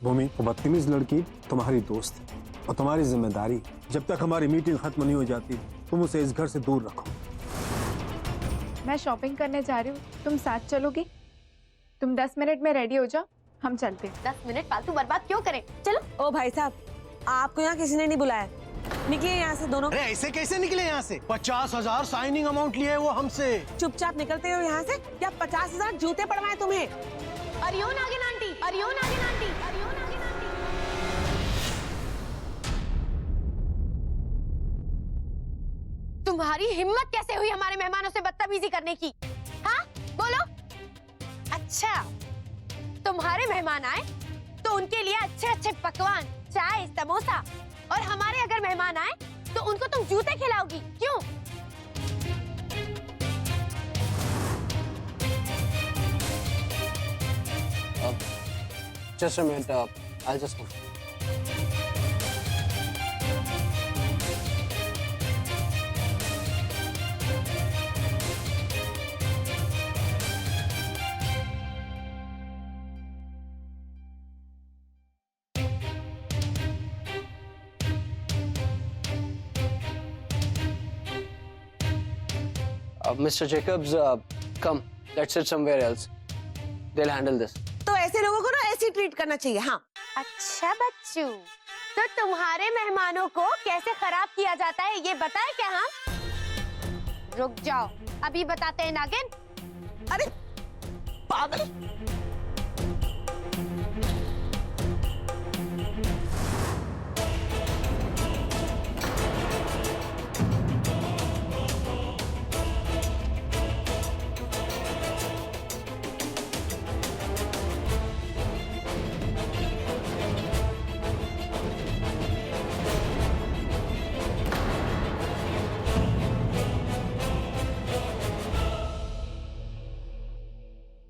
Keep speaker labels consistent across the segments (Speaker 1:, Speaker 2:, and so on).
Speaker 1: भूमि, वो बदतमीज लड़की तुम्हारी दोस्त है और तुम्हारी जिम्मेदारी जब तक हमारी मीटिंग खत्म नहीं हो जाती तुम उसे इस घर से दूर रखो।
Speaker 2: मैं शॉपिंग करने जा रही हूँ, तुम साथ चलोगी? तुम 10 मिनट में रेडी हो जाओ, हम चलते हैं।
Speaker 3: 10 मिनट फालतू बर्बाद क्यों करें? चलो।
Speaker 4: ओ भाई साहब, आपको यहाँ किसी ने नहीं बुलाया, निकलिए यहाँ से दोनों।
Speaker 5: अरे ऐसे कैसे निकले यहाँ से? 50,000 साइनिंग अमाउंट लिए वो हमसे।
Speaker 4: चुपचाप निकलते हो यहाँ से या 50,000 जूते पड़वाए तुम्हें?
Speaker 3: अरियो नागिन आंटी, अरियो नागिन आंटी, अरियो नागिन आंटी। तुम्हारी हिम्मत कैसे हुई हमारे मेहमानों से बदतमीजी करने की? हाँ बोलो। अच्छा, तुम्हारे मेहमान आए तो उनके लिए अच्छे अच्छे पकवान, चाय, समोसा, और हमारे अगर मेहमान आए तो उनको तुम जूते खिलाओगी, क्यों?
Speaker 6: Just a minute, I'll just come. Mr. Jacobs, come. Let's sit somewhere else. They'll handle this.
Speaker 4: तो ऐसे लोगों को ना ऐसे ट्रीट करना चाहिए। हाँ,
Speaker 3: अच्छा बच्चू, तो तुम्हारे मेहमानों को कैसे खराब किया जाता है ये बताए क्या हम? रुक जाओ, अभी बताते हैं नागिन।
Speaker 4: अरे पागल।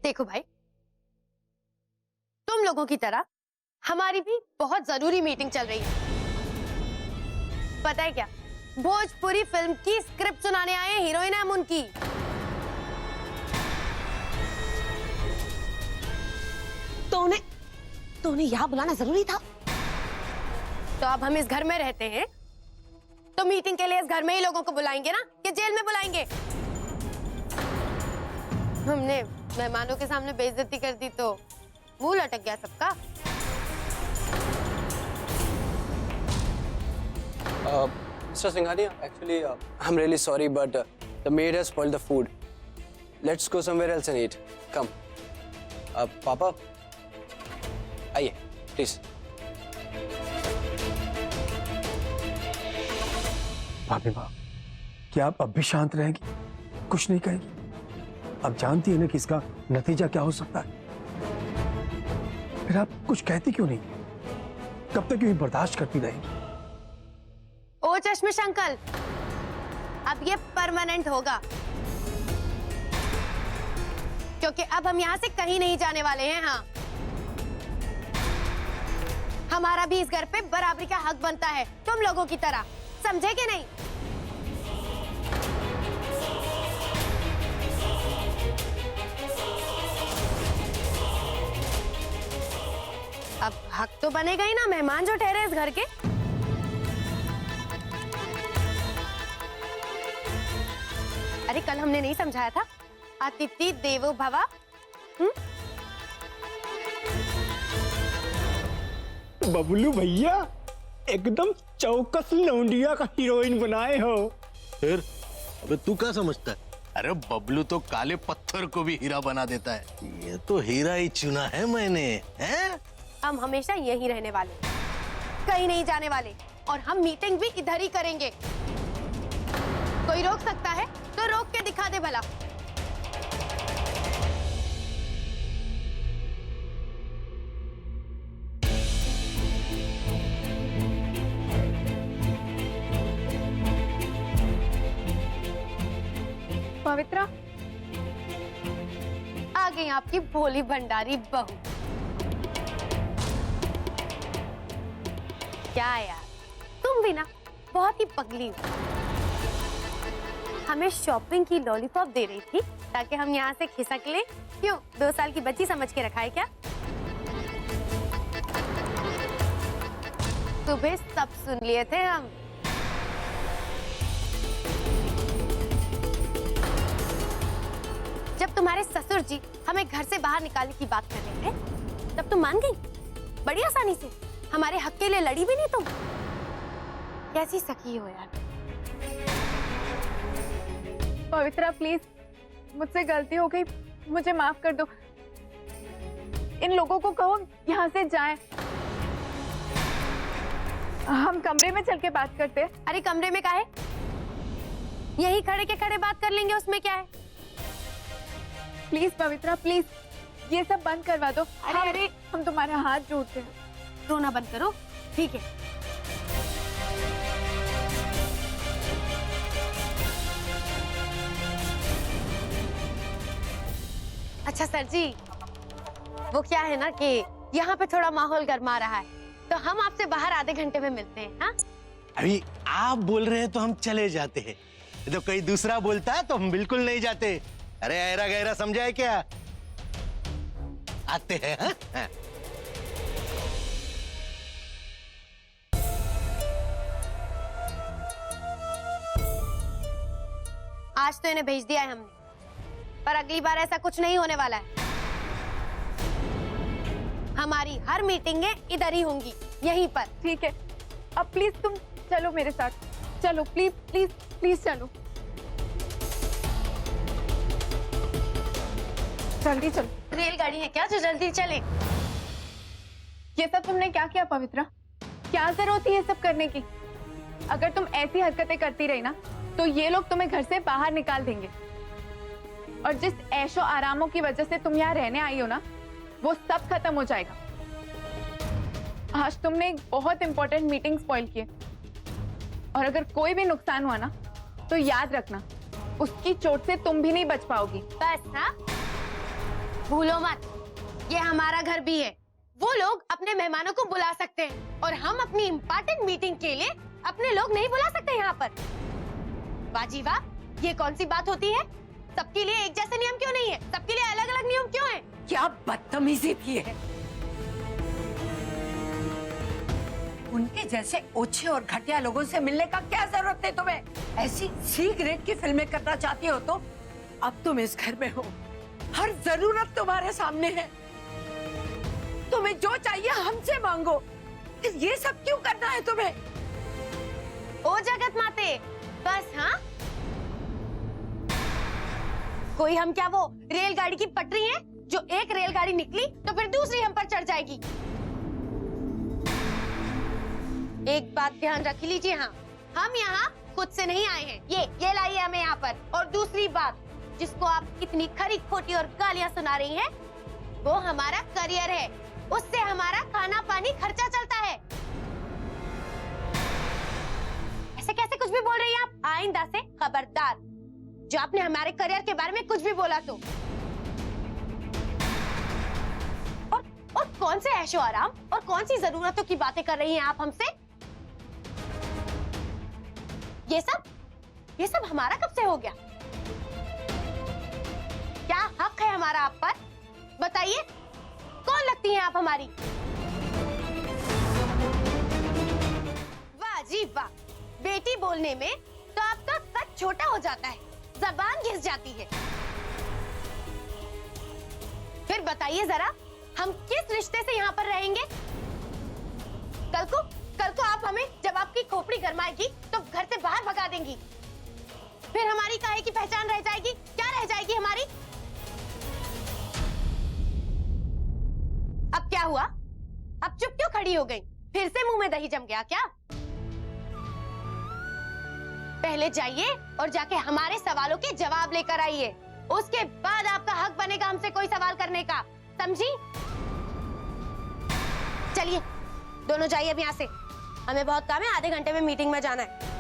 Speaker 3: देखो भाई, तुम लोगों की तरह हमारी भी बहुत जरूरी मीटिंग चल रही है। पता है क्या, भोजपुरी फिल्म की स्क्रिप्ट सुनाने आए हैं, हीरोइन हम उनकी।
Speaker 4: तो उन्हें यहाँ बुलाना जरूरी था।
Speaker 3: तो अब हम इस घर में रहते हैं तो मीटिंग के लिए इस घर में ही लोगों को बुलाएंगे ना, कि जेल में बुलाएंगे? हमने मेहमानों के सामने बेइज्जती कर दी तो मुंह लटक गया सबका।
Speaker 6: Mr. Singhania, actually, I'm really sorry, but the maid has spoiled the food. Let's go somewhere else and eat. Come. Papa, आइए, please.
Speaker 1: भाभी माँ, क्या आप अब भी शांत रहेंगी? कुछ नहीं कहेंगी? आप जानती है ना कि इसका नतीजा क्या हो सकता है। फिर आप कुछ कहती क्यों नहीं? कब तक यूं बर्दाश्त करती रहेंगी?
Speaker 3: ओ चश्मिश अंकल, अब ये परमानेंट होगा, क्योंकि अब हम यहाँ से कहीं नहीं जाने वाले हैं। हाँ, हमारा भी इस घर पे बराबरी का हक बनता है, तुम लोगों की तरह, समझे कि नहीं? अब हक तो बनेगा ही ना, मेहमान जो ठहरे इस घर के। अरे कल हमने नहीं समझाया था, अतिथि देवो भव?
Speaker 7: बबलू भैया एकदम चौकस लौंडिया का हीरोइन बनाए हो।
Speaker 5: फिर अबे तू क्या समझता है? अरे बबलू तो काले पत्थर को भी हीरा बना देता है। ये तो हीरा ही चुना है मैंने, हैं?
Speaker 3: हम हमेशा यहीं रहने वाले, कहीं नहीं जाने वाले, और हम मीटिंग भी इधर ही करेंगे। कोई रोक सकता है तो रोक के दिखा दे भला।
Speaker 2: पवित्रा,
Speaker 3: आ गई आपकी भोली भंडारी बहू। क्या यार, तुम भी ना बहुत ही पगली हो। हमें शॉपिंग की लॉलीपॉप दे रही थी ताकि हम यहाँ से खिसक लें। क्यों, 2 साल की बच्ची समझ के रखा है क्या? सुबह सब सुन लिए थे हम। जब तुम्हारे ससुर जी हमें घर से बाहर निकालने की बात कर रहे थे तब तुम मान गई बड़ी आसानी से। हमारे हक के लिए लड़ी भी नहीं तुम। कैसी सखी हो यार।
Speaker 2: पवित्रा प्लीज, मुझसे गलती हो गई, मुझे माफ कर दो। इन लोगों को कहो यहाँ से जाएं। हम कमरे में चल के बात करते हैं।
Speaker 3: अरे कमरे में काहे? यहीं खड़े के खड़े बात कर लेंगे, उसमें क्या है?
Speaker 2: प्लीज पवित्रा प्लीज, ये सब बंद करवा दो। अरे हम तुम्हारा हाथ जोड़ते हैं।
Speaker 3: रोना बंद करो, ठीक है? अच्छा सर जी, वो क्या है ना कि यहाँ पे थोड़ा माहौल गर्मा रहा है, तो हम आपसे बाहर आधे घंटे में मिलते हैं। हाँ,
Speaker 5: अभी आप बोल रहे हैं तो हम चले जाते हैं, तो कोई दूसरा बोलता है तो हम बिल्कुल नहीं जाते। अरे ऐरा गहरा समझा है क्या? आते हैं। हाँ? हाँ।
Speaker 3: आज तो इन्हें भेज दिया है हमने, पर अगली बार ऐसा कुछ नहीं होने वाला है। हमारी हर मीटिंगें इधर ही होंगी, यहीं पर।
Speaker 2: ठीक है, अब प्लीज तुम चलो मेरे साथ। चलो प्लीज प्लीज प्लीज चलो, जल्दी चलो।
Speaker 3: रेलगाड़ी है क्या जो जल्दी चले?
Speaker 2: ये सब तुमने क्या किया पवित्रा? क्या जरूरत है ये सब करने की? अगर तुम ऐसी हरकतें करती रही ना तो ये लोग तुम्हें घर से बाहर निकाल देंगे। और जिस ऐशो आरामों की वजह से तुम यहाँ रहने आई हो ना, वो सब खत्म हो जाएगा। आज तुमने एक बहुत इंपॉर्टेंट मीटिंग स्पॉइल की है, और अगर कोई भी नुकसान हुआ ना तो याद रखना, उसकी चोट से तुम भी नहीं बच पाओगी।
Speaker 3: बस हाँ, भूलो मत, ये हमारा घर भी है। वो लोग अपने मेहमानों को बुला सकते हैं और हम अपनी इम्पोर्टेंट मीटिंग के लिए अपने लोग नहीं बुला सकते यहाँ पर। बाजी वाह, ये कौन सी बात होती है? सबके लिए एक जैसे नियम क्यों नहीं है? सबके लिए अलग अलग नियम क्यों है?
Speaker 8: क्या बदतमीजी भी है। उनके जैसे ओछे और घटिया लोगों से मिलने का क्या जरूरत है तुम्हें? ऐसी सी ग्रेड की फिल्में करना चाहती हो तो अब तुम इस घर में हो, हर जरूरत तुम्हारे सामने है। तुम्हें जो चाहिए हमसे मांगो, फिर ये सब क्यों करना है तुम्हें?
Speaker 3: ओ जगत माते, बस हाँ? कोई हम क्या वो रेलगाड़ी की पटरी है जो एक रेलगाड़ी निकली तो फिर दूसरी हम पर चढ़ जाएगी? एक बात ध्यान रख लीजिए, हाँ, हम यहाँ खुद से नहीं आए हैं। ये लाइए हमें यहाँ पर। और दूसरी बात, जिसको आप इतनी खरी खोटी और गालियां सुना रही हैं, वो हमारा करियर है, उससे हमारा खाना पानी खर्चा चलता है। ऐसे कैसे कुछ भी बोल रही हैं आप? आइंदा से खबरदार, जो आपने हमारे करियर के बारे में कुछ भी बोला तो। और कौन से ऐशो आराम और कौन सी जरूरतों की बातें कर रही हैं आप हमसे? ये सब हमारा कब से हो गया? क्या हक है हमारा आप पर? बताइए, कौन लगती हैं आप हमारी? वाह जी वाह, बेटी बोलने में तो आपका कद छोटा हो जाता है, जबान घिस जाती है। फिर बताइए जरा, हम किस रिश्ते से यहाँ पर रहेंगे? कल को आप हमें जब आपकी खोपड़ी गरमाएगी तो घर से बाहर भगा देंगी। फिर हमारी काहे की पहचान रह जाएगी? क्या रह जाएगी हमारी? अब क्या हुआ? अब चुप क्यों खड़ी हो गई? फिर से मुंह में दही जम गया क्या? पहले जाइए और जाके हमारे सवालों के जवाब लेकर आइए, उसके बाद आपका हक बनेगा हमसे कोई सवाल करने का, समझी? चलिए दोनों जाइए अब यहाँ से, हमें बहुत काम है, आधे घंटे में मीटिंग में जाना है।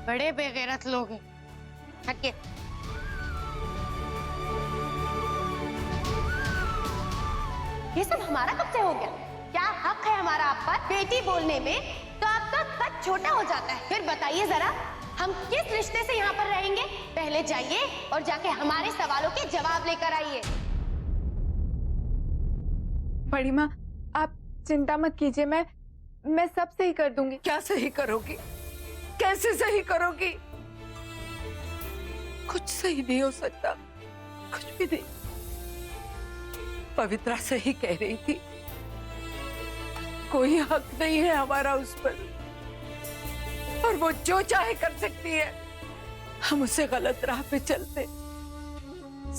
Speaker 3: बड़े बेगैरत लोग हैं, हटिए। ये सब हमारा कब से हो गया? क्या हक है हमारा आप पर? बेटी बोलने में तो आपका कद छोटा हो जाता है। फिर बताइए जरा, हम किस रिश्ते से यहाँ पर रहेंगे? पहले जाइए और जाके हमारे सवालों के जवाब लेकर आइए।
Speaker 2: बड़ी माँ, आप चिंता मत कीजिए, मैं सब सही कर दूंगी।
Speaker 8: क्या सही करोगी? कैसे सही करोगी? कुछ सही नहीं हो सकता, कुछ भी नहीं। पवित्रा सही कह रही थी, कोई हक नहीं है हमारा उस पर, और वो जो चाहे कर सकती है। हम उसे गलत राह पे चलते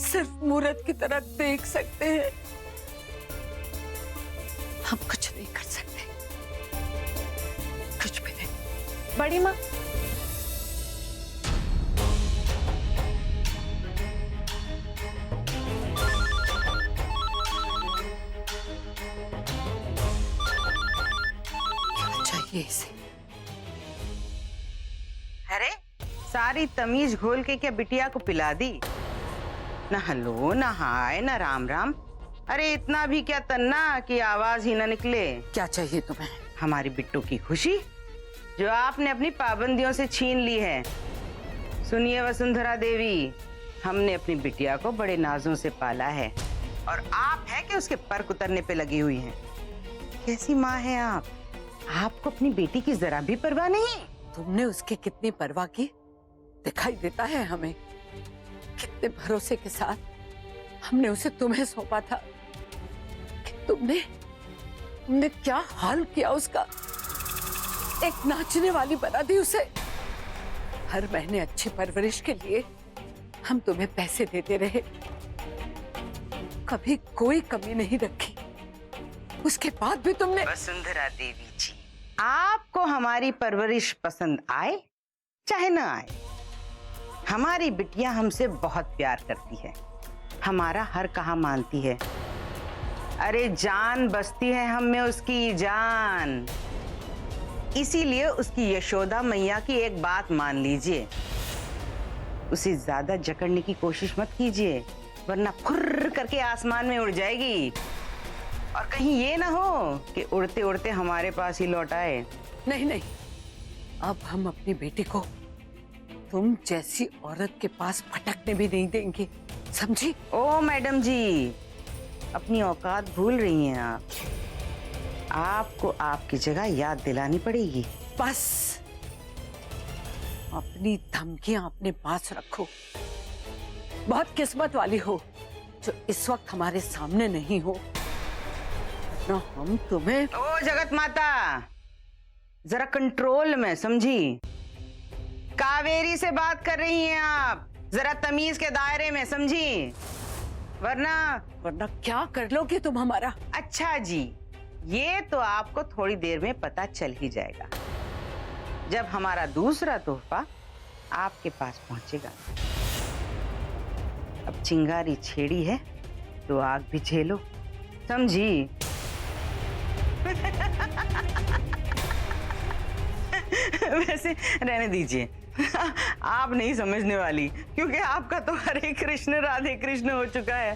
Speaker 8: सिर्फ मूर्त की तरह देख सकते हैं, हम कुछ नहीं कर सकते, कुछ भी नहीं।
Speaker 2: बड़ी माँ,
Speaker 8: क्या चाहिए इसे?
Speaker 9: अरे सारी तमीज घोल के क्या बिटिया को पिला दी? ना हेलो, ना हाय, ना राम राम। अरे इतना भी क्या तन्ना कि आवाज ही ना निकले।
Speaker 8: क्या चाहिए तुम्हें?
Speaker 9: हमारी बिट्टू की खुशी जो आपने अपनी पाबंदियों से छीन ली है। सुनिए वसुंधरा देवी, हमने अपनी बिटिया को बड़े नाजों से पाला है और आप है कि उसके पर कुतरने पे लगी हुई हैं। कैसी माँ है आप? आपको अपनी बेटी की जरा भी परवाह नहीं।
Speaker 8: तुमने उसकी कितनी परवाह की दिखाई देता है हमें। कितने भरोसे के साथ हमने उसे तुम्हें सौंपा था कि तुमने क्या हाल किया उसका। एक नाचने वाली बना दी उसे। हर महीने अच्छी परवरिश के लिए हम तुम्हें पैसे देते रहे, कभी कोई कमी नहीं रखी। उसके बाद भी तुमने।
Speaker 9: वसुंधरा देवी जी, आपको हमारी परवरिश पसंद आए चाहे ना आए, हमारी बिटिया हमसे बहुत प्यार करती है, हमारा हर कहा मानती है। अरे जान बसती है हम में उसकी जान। इसीलिए उसकी यशोदा मैया की एक बात मान लीजिए, उसे ज्यादा जकड़ने की कोशिश मत कीजिए, वरना फुर्र करके आसमान में उड़ जाएगी। और कहीं ये ना हो कि उड़ते उड़ते हमारे पास ही लौट आए।
Speaker 8: नहीं नहीं, अब हम अपनी बेटी को तुम जैसी औरत के पास भटकने भी नहीं देंगे, समझी?
Speaker 9: ओ मैडम जी, अपनी औकात भूल रही हैं आप। आपको आपकी जगह याद दिलानी पड़ेगी।
Speaker 8: बस अपनी धमकियां अपने पास रखो। बहुत किस्मत वाली हो जो इस वक्त हमारे सामने नहीं हो, ना हम तुम्हें।
Speaker 9: ओ जगत माता, जरा कंट्रोल में, समझी? कावेरी से बात कर रही हैं आप, जरा तमीज के दायरे में, समझी? वरना
Speaker 8: क्या कर लोगे तुम हमारा?
Speaker 9: अच्छा जी, ये तो आपको थोड़ी देर में पता चल ही जाएगा, जब हमारा दूसरा तोहफा आपके पास पहुंचेगा। अब चिंगारी छेड़ी है तो आग भी झेलो, समझी? वैसे रहने दीजिए, आप नहीं समझने वाली, क्योंकि आपका तो हरे कृष्ण राधे कृष्ण हो चुका है।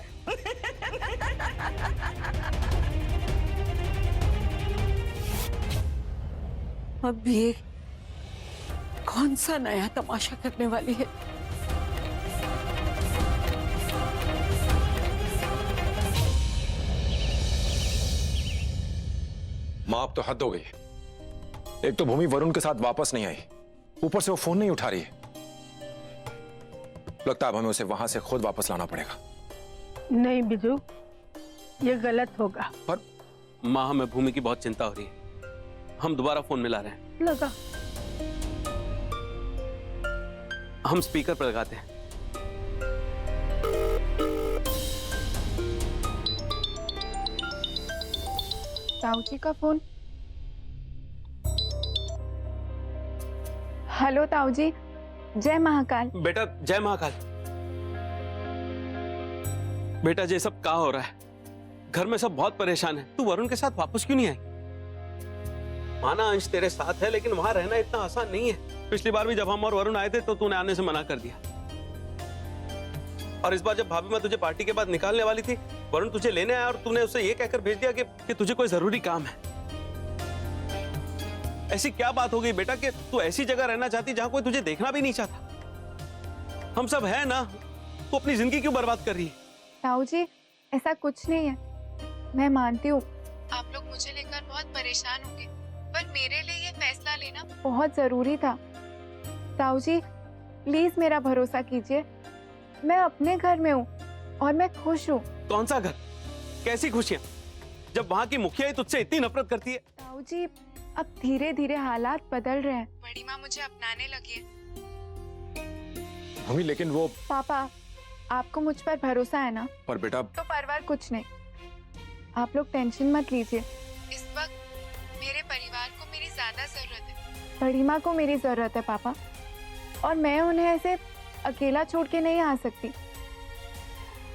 Speaker 8: अब ये कौन सा नया तमाशा करने वाली है?
Speaker 10: माँ अब तो हद हो गई। एक तो भूमि वरुण के साथ वापस नहीं आई, ऊपर से वो फोन नहीं उठा रही है। लगता है अब हमें उसे वहां से खुद वापस लाना पड़ेगा।
Speaker 11: नहीं बिजू, ये गलत होगा।
Speaker 10: पर
Speaker 12: माँ, हमें भूमि की बहुत चिंता हो रही है, हम दोबारा फोन मिला रहे हैं।
Speaker 11: लगा।
Speaker 12: हम स्पीकर पर लगाते हैं।
Speaker 2: ताऊ जी का फोन। हेलो ताऊ जी, जय महाकाल।
Speaker 12: बेटा जय महाकाल। बेटा ये सब क्या हो रहा है? घर में सब बहुत परेशान है। तू वरुण के साथ वापस क्यों नहीं आई? माना अंश तेरे साथ है, लेकिन वहां रहना इतना आसान नहीं है। पिछली बार भी जब हम और वरुण आए थे तो तूने आने से मना कर दिया, और इस बार जब भाभी मैं तुझे पार्टी के बाद निकालने वाली थी, वरुण तुझे लेने आया और तूने उसे ये कहकर भेज दिया कि तुझे कोई जरूरी काम है। ऐसी क्या बात हो गई बेटा कि तू ऐसी जगह रहना चाहती जहां कोई तुझे देखना भी नहीं चाहता? हम सब है ना, तू अपनी जिंदगी क्यों बर्बाद कर रही है?
Speaker 2: ताऊ जी, ऐसा कुछ नहीं है। मैं मानती हूँ आप लोग मुझे लेकर बहुत परेशान होंगे, पर मेरे लिए ये फैसला लेना बहुत जरूरी था। ताऊ जी, प्लीज मेरा भरोसा कीजिए। मैं अपने घर में हूँ और मैं खुश हूँ।
Speaker 12: कौन सा घर? कैसी खुशियां, जब वहाँ की मुखिया ही तुझसे इतनी नफरत करती है?
Speaker 2: ताऊ जी, अब धीरे धीरे हालात बदल रहे हैं। बड़ी माँ मुझे अपनाने लगी है।
Speaker 10: मम्मी लेकिन वो
Speaker 2: पापा, आपको मुझ पर भरोसा है ना?
Speaker 10: पर बेटा
Speaker 2: तो परवार कुछ नहीं, आप लोग टेंशन मत लीजिए। इस वक्त मेरे परिवार को मेरी ज्यादा जरूरत है। बड़ी माँ को मेरी जरूरत है पापा, और मैं उन्हें ऐसे अकेला छोड़ के नहीं आ सकती।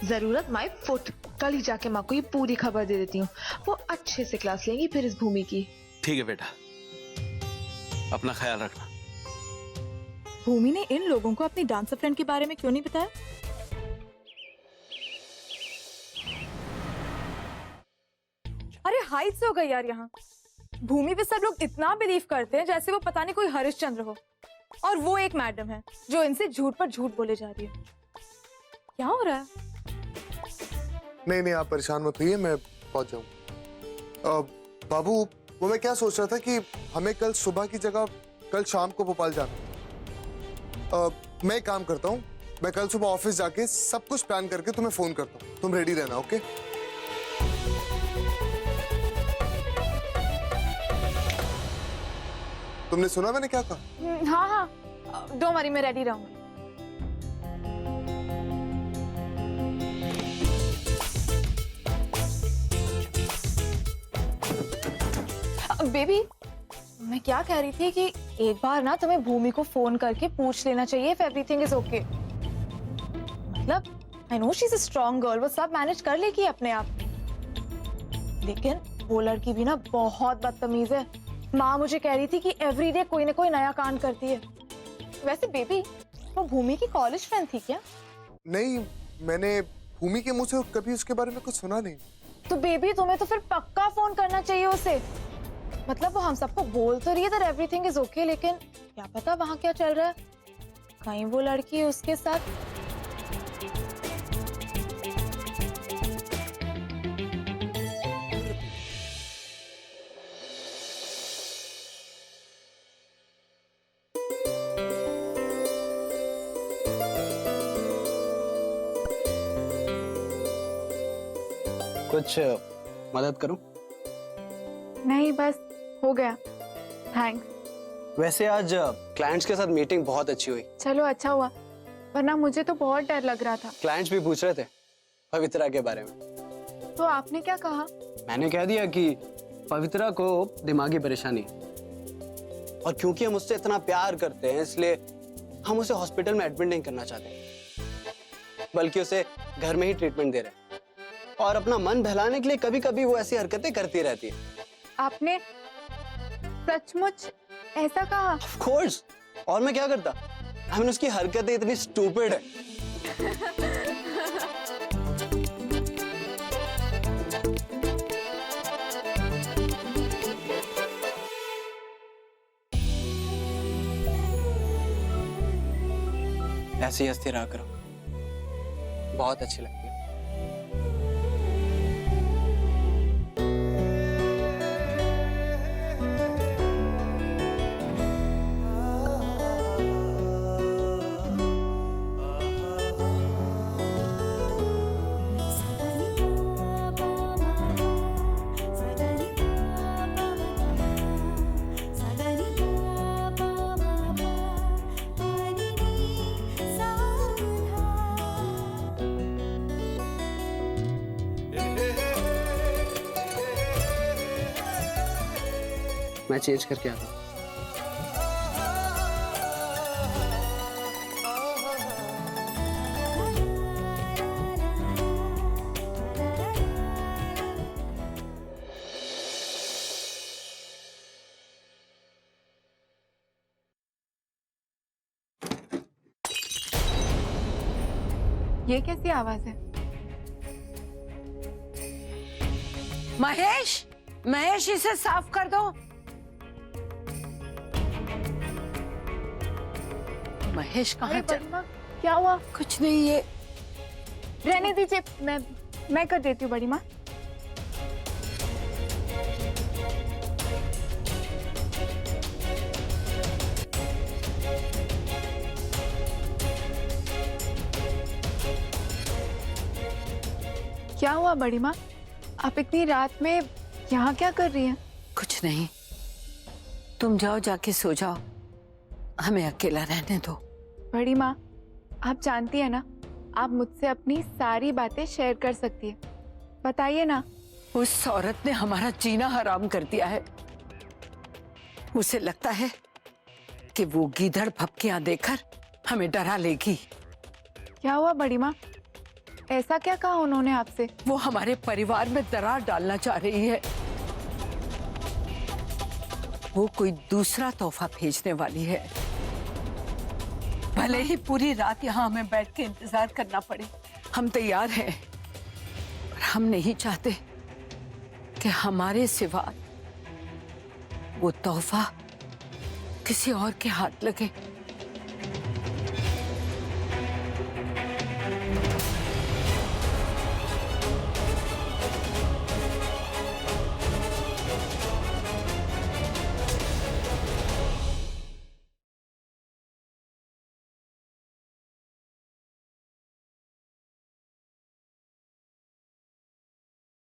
Speaker 13: जरूरत माय फुट। कल ही जाके माँ को ये पूरी खबर दे देती हूँ, वो अच्छे से क्लास लेंगी फिर इस भूमि की।
Speaker 12: ठीक है बेटा, अपना ख्याल रखना।
Speaker 13: भूमि ने इन लोगों को अपनी डांसर फ्रेंड के बारे में क्यों नहीं बताया? अरे हाइट्स हो गई यार यहाँ। भूमि पे सब लोग इतना बिलीव करते हैं जैसे वो पता नहीं कोई हरिश्चंद्र हो, और वो एक मैडम है जो इनसे झूठ पर झूठ बोले जा रही है। क्या हो रहा है?
Speaker 14: नहीं नहीं, आप परेशान मत होइए, मैं पहुंच जाऊंगा। बाबू, वो मैं क्या सोच रहा था कि हमें कल सुबह की जगह कल शाम को भोपाल जाना। मैं एक काम करता हूँ, मैं कल सुबह ऑफिस जाके सब कुछ प्लान करके तुम्हें फोन करता हूँ, तुम रेडी रहना। ओके? तुमने सुना मैंने क्या कहा?
Speaker 13: हाँ हाँ, डोंट वरी, मैं रेडी रहूंगी। बेबी, मैं क्या कह रही थी कि एक बार ना तुम्हें भूमि को फोन करके पूछ लेना चाहिए if everything is okay। मतलब I know she's a strong girl, वो सब मैनेज कर लेगी अपने आप, लेकिन वो लड़की भी ना बहुत बदतमीज है। माँ मुझे कह रही थी कि एवरीडे कोई ना कोई नया कांड करती है। वैसे बेबी, वो भूमि की कॉलेज फ्रेंड थी क्या?
Speaker 14: नहीं, मैंने भूमि के मुंह से कभी उसके बारे में कुछ सुना नहीं।
Speaker 13: तो बेबी, तुम्हें तो फिर पक्का फोन करना चाहिए उसे। मतलब वो हम सबको बोल तो रही है that everything is okay, लेकिन क्या पता वहाँ क्या चल रहा है। कहीं वो लड़की उसके साथ।
Speaker 6: कुछ मदद करूं?
Speaker 2: नहीं, बस हो गया, थैंक्स।
Speaker 6: वैसे आज क्लाइंट्स के साथ मीटिंग बहुत अच्छी हुई।
Speaker 2: चलो अच्छा हुआ, वरना मुझे तो बहुत डर लग रहा था।
Speaker 6: क्लाइंट्स भी पूछ रहे थे पवित्रा के बारे में।
Speaker 2: तो आपने क्या कहा?
Speaker 6: मैंने कह दिया कि पवित्रा को दिमागी परेशानी, और क्योंकि हम उससे इतना प्यार करते हैं इसलिए हम उसे हॉस्पिटल में एडमिट नहीं करना चाहते, बल्कि उसे घर में ही ट्रीटमेंट दे रहे हैं। और अपना मन बहलाने के लिए कभी कभी वो ऐसी हरकतें करती रहती है।
Speaker 2: आपने सचमुच ऐसा कहा?
Speaker 6: ऑफ कोर्स, और मैं क्या करता? I mean, उसकी हरकतें इतनी स्टूपिड है। ऐसे ही हंसती रहा करो, बहुत अच्छी लगती है। मैं चेंज करके आता हूँ।
Speaker 2: ये कैसी आवाज है?
Speaker 8: महेश, महेश इसे साफ कर दो। महेश कहाँ
Speaker 2: अरे
Speaker 8: जा?
Speaker 2: बड़ी माँ, क्या हुआ?
Speaker 8: कुछ नहीं, ये
Speaker 2: रहने दीजिए, मैं कर देती हूँ बड़ी माँ। क्या हुआ बड़ी माँ? आप इतनी रात में यहाँ क्या कर रही हैं?
Speaker 8: कुछ नहीं, तुम जाओ, जाके सो जाओ, हमें अकेला रहने दो।
Speaker 2: बड़ी माँ, आप जानती है ना, आप मुझसे अपनी सारी बातें शेयर कर सकती है। बताइए ना।
Speaker 8: उस औरत ने हमारा जीना हराम कर दिया है। उसे लगता है कि वो गीदड़ भपकियां देकर हमें डरा लेगी।
Speaker 2: क्या हुआ बड़ी माँ? ऐसा क्या कहा उन्होंने आपसे?
Speaker 8: वो हमारे परिवार में दरार डालना चाह रही है। वो कोई दूसरा तोहफा भेजने वाली है। भले ही पूरी रात यहाँ हमें बैठ के इंतजार करना पड़े, हम तैयार हैं। पर हम नहीं चाहते कि हमारे सिवा वो तोहफा किसी और के हाथ लगे।